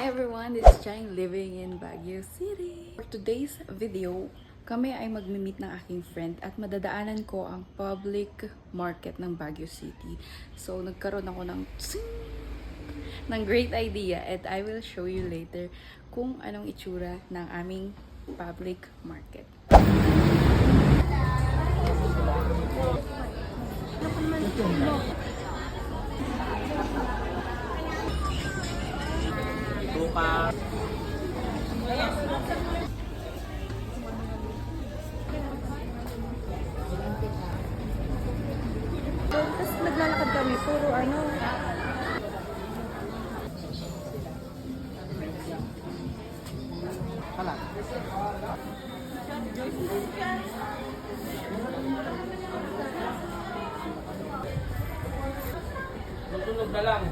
Hi everyone, this is Chang living in Baguio City. For today's video, kami ay magmi-meet ng aking friend at madadaanan ko ang public market ng Baguio City. So nagkaroon ako ng great idea and I will show you later kung anong itsura ng aming public market. Buka. Tapos naglalakad kami, puro ano. Hala. Tutulog na lang.